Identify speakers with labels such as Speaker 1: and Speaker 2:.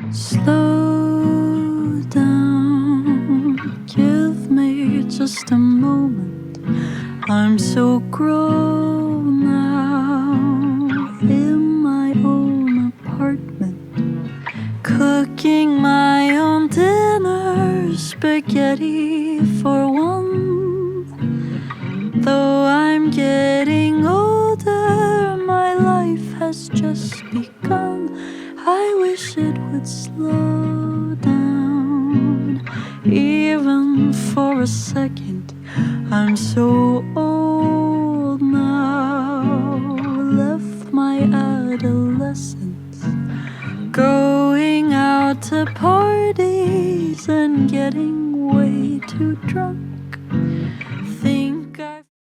Speaker 1: Slow down, give me just a moment. I'm so grown now in my own apartment, cooking my own dinner, spaghetti for one. Though I'm getting older, my life has just begun. I wish it would slow down, even for a second. I'm so old now, left my adolescence, going out to parties and getting way too drunk.